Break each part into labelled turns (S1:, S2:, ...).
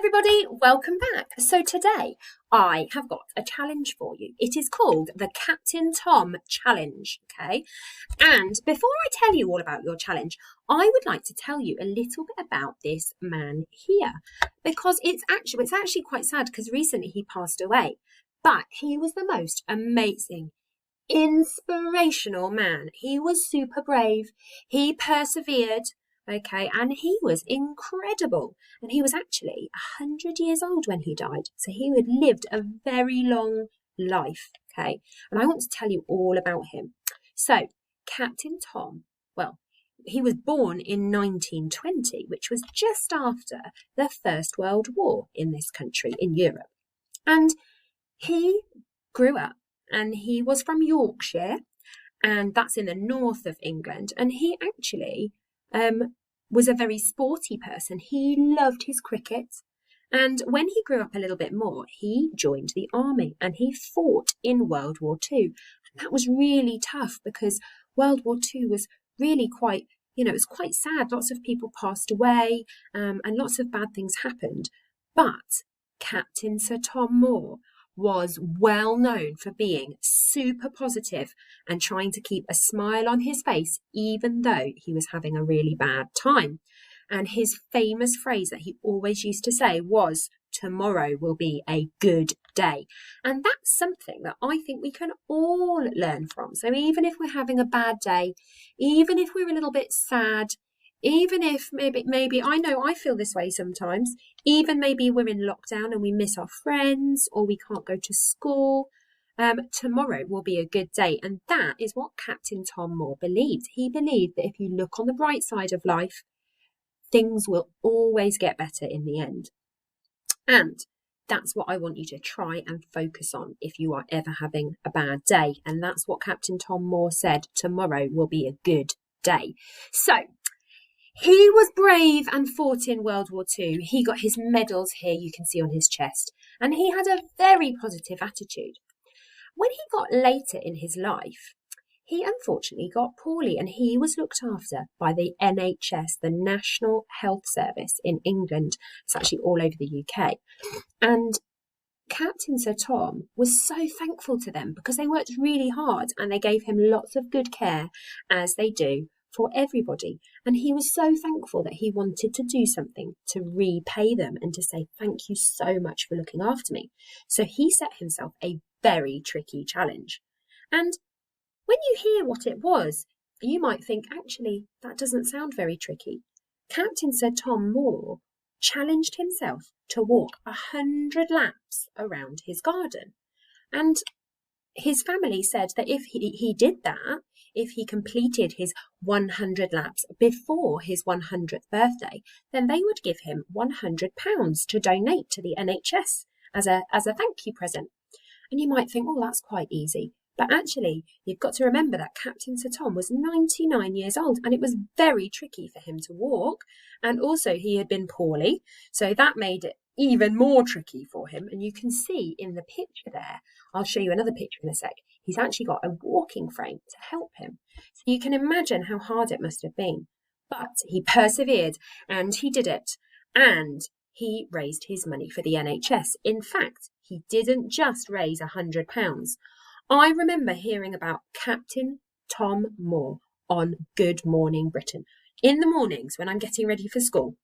S1: everybody, welcome back. So today I have got a challenge for you. It is called the Captain Tom Challenge, okay? And before I tell you all about your challenge, I would like to tell you a little bit about this man here, because it's actually quite sad because recently he passed away, but he was the most amazing, inspirational man. He was super brave. He persevered. Okay, and he was incredible. And he was actually 100 years old when he died. So he had lived a very long life. Okay, and I want to tell you all about him. So, Captain Tom, well, he was born in 1920, which was just after the First World War in this country, in Europe. And he grew up, and he was from Yorkshire, and that's in the north of England. And he actually was a very sporty person. He loved his cricket. And when he grew up a little bit more, he joined the army and he fought in World War II. And that was really tough because World War II was really quite, it was quite sad. Lots of people passed away and lots of bad things happened. But Captain Sir Tom Moore was well known for being super positive and trying to keep a smile on his face, even though he was having a really bad time. And his famous phrase that he always used to say was, "Tomorrow will be a good day." And that's something that I think we can all learn from. So even if we're having a bad day, even if we're a little bit sad, even if maybe I know I feel this way sometimes, even maybe we're in lockdown and we miss our friends or we can't go to school, tomorrow will be a good day. And that is what Captain Tom Moore believed. He believed that if you look on the bright side of life, things will always get better in the end. And that's what I want you to try and focus on if you are ever having a bad day. And that's what Captain Tom Moore said, tomorrow will be a good day. So, he was brave and fought in World War II. He got his medals here, you can see on his chest. And he had a very positive attitude. When he got later in his life, he unfortunately got poorly and he was looked after by the NHS, the National Health Service in England. It's actually all over the UK. And Captain Sir Tom was so thankful to them because they worked really hard and they gave him lots of good care, as they do for everybody. And he was so thankful that he wanted to do something to repay them and to say, thank you so much for looking after me. So he set himself a very tricky challenge. And when you hear what it was, you might think, actually, that doesn't sound very tricky. Captain Sir Tom Moore challenged himself to walk 100 laps around his garden. And his family said that if he did that, if he completed his 100 laps before his 100th birthday, then they would give him £100 to donate to the NHS as a thank you present. And you might think, oh, that's quite easy. But actually, you've got to remember that Captain Sir Tom was 99 years old and it was very tricky for him to walk. And also he had been poorly, so that made it even more tricky for him. And you can see in the picture there, I'll show you another picture in a sec, he's actually got a walking frame to help him. So you can imagine how hard it must have been. But he persevered and he did it. And he raised his money for the NHS. In fact, he didn't just raise £100. I remember hearing about Captain Tom Moore on Good Morning Britain. In the mornings when I'm getting ready for school,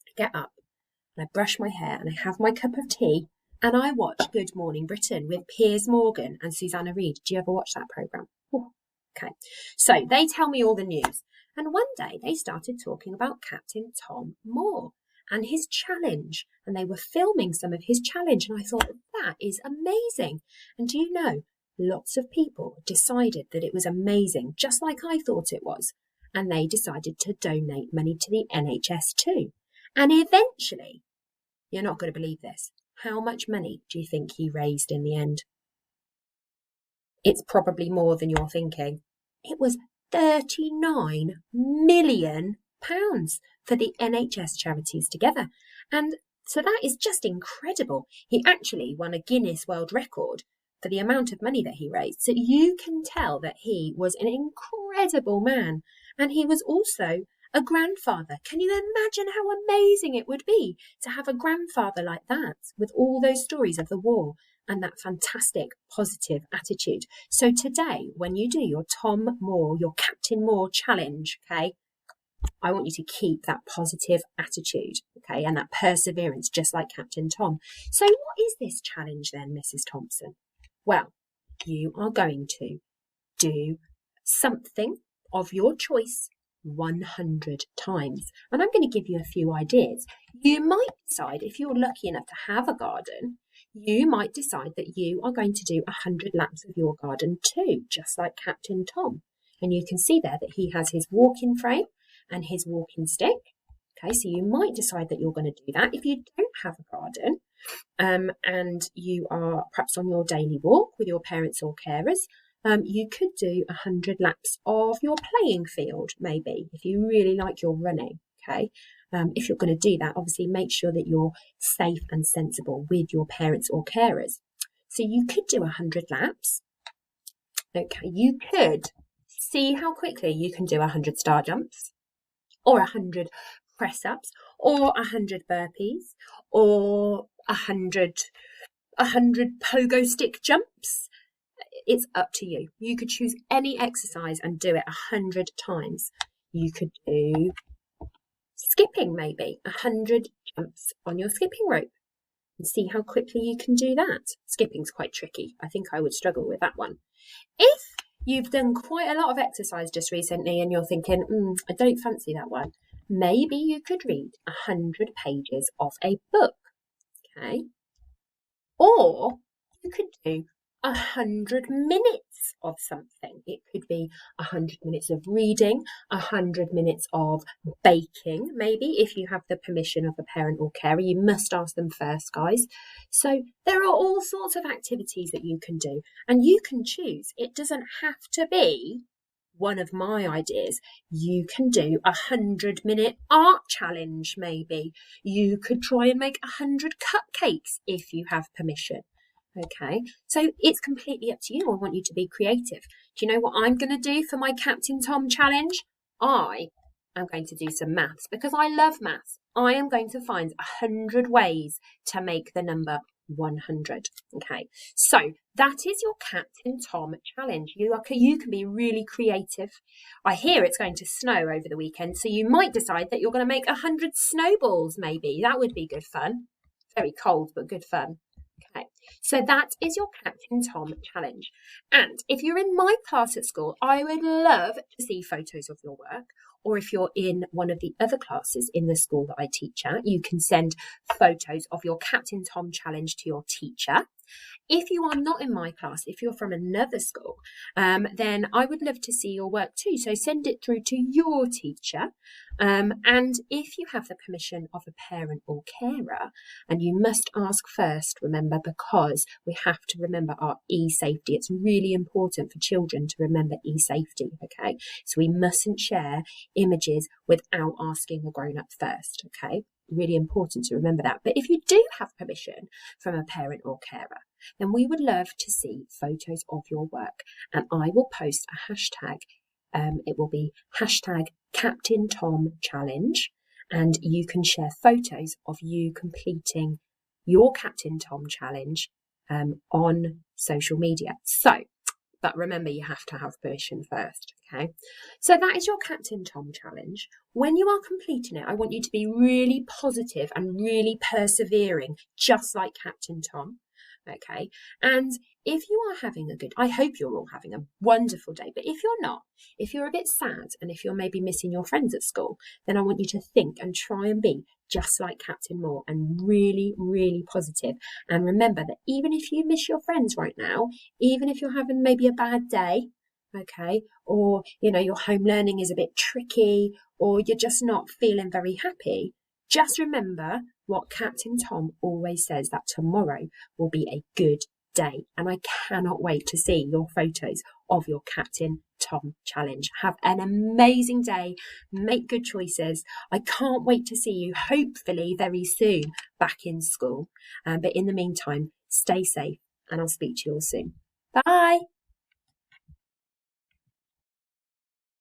S1: I get up and I brush my hair and I have my cup of tea and I watch Good Morning Britain with Piers Morgan and Susanna Reid. Do you ever watch that programme? Oh, okay. So they tell me all the news. And one day they started talking about Captain Tom Moore and his challenge. And they were filming some of his challenge. And I thought, that is amazing. And do you know, lots of people decided that it was amazing, just like I thought it was. And they decided to donate money to the NHS too. And eventually, you're not going to believe this, how much money do you think he raised in the end? It's probably more than you're thinking. It was £39 million for the NHS charities together. And so that is just incredible. He actually won a Guinness World Record for the amount of money that he raised. So you can tell that he was an incredible man. And he was also A grandfather. Can you imagine how amazing it would be to have a grandfather like that with all those stories of the war and that fantastic positive attitude? So today, when you do your Tom Moore, your Captain Moore challenge, okay, I want you to keep that positive attitude, okay, and that perseverance, just like Captain Tom. So what is this challenge then, Mrs. Thompson? Well, you are going to do something of your choice 100 times. And I'm going to give you a few ideas. You might decide, if you're lucky enough to have a garden, you might decide that you are going to do 100 laps of your garden too, just like Captain Tom. And you can see there that he has his walking frame and his walking stick. Okay, so you might decide that you're going to do that. If you don't have a garden, and you are perhaps on your daily walk with your parents or carers, you could do 100 laps of your playing field, maybe, if you really like your running, okay? If you're going to do that, obviously make sure that you're safe and sensible with your parents or carers. So you could do 100 laps. Okay, you could see how quickly you can do 100 star jumps, or 100 press-ups, or 100 burpees, or 100 pogo stick jumps. It's up to you. You could choose any exercise and do it 100 times. You could do skipping, maybe 100 jumps on your skipping rope, and see how quickly you can do that. Skipping's quite tricky. I think I would struggle with that one. If you've done quite a lot of exercise just recently and you're thinking, I don't fancy that one, maybe you could read 100 pages of a book, okay? Or you could do 100 minutes of something. It could be 100 minutes of reading, 100 minutes of baking, maybe, if you have the permission of a parent or carer. You must ask them first, guys. So there are all sorts of activities that you can do, and you can choose. It doesn't have to be one of my ideas. You can do 100-minute art challenge, maybe. You could try and make 100 cupcakes if you have permission. Okay, so it's completely up to you. I want you to be creative. Do you know what I'm going to do for my Captain Tom challenge? I am going to do some maths because I love maths. I am going to find 100 ways to make the number 100. Okay, so that is your Captain Tom challenge. You can be really creative. I hear it's going to snow over the weekend, so you might decide that you're going to make 100 snowballs, maybe. That would be good fun. Very cold, but good fun. Okay, so that is your Captain Tom challenge. And if you're in my class at school, I would love to see photos of your work. Or if you're in one of the other classes in the school that I teach at, you can send photos of your Captain Tom challenge to your teacher. If you are not in my class, if you're from another school, then I would love to see your work too. So send it through to your teacher. And if you have the permission of a parent or carer, and you must ask first, remember, because we have to remember our e-safety. It's really important for children to remember e-safety, okay? So we mustn't share images without asking a grown-up first, okay? Really important to remember that. But if you do have permission from a parent or carer, then we would love to see photos of your work. And I will post a hashtag. It will be hashtag Captain Tom Challenge, and you can share photos of you completing your Captain Tom Challenge on social media. So, but remember, you have to have permission first, okay? So that is your Captain Tom challenge. When you are completing it, I want you to be really positive and really persevering, just like Captain Tom, okay? And if you are having I hope you're all having a wonderful day, but if you're not, if you're a bit sad and if you're maybe missing your friends at school, then I want you to think and try and be just like Captain Moore and really, really positive. And remember that even if you miss your friends right now, even if you're having maybe a bad day, okay, or, your home learning is a bit tricky, or you're just not feeling very happy, just remember what Captain Tom always says, that tomorrow will be a good day. And I cannot wait to see your photos of your Captain Tom challenge. Have an amazing day. Make good choices. I can't wait to see you, hopefully very soon, back in school. But in the meantime, stay safe, and I'll speak to you all soon. Bye.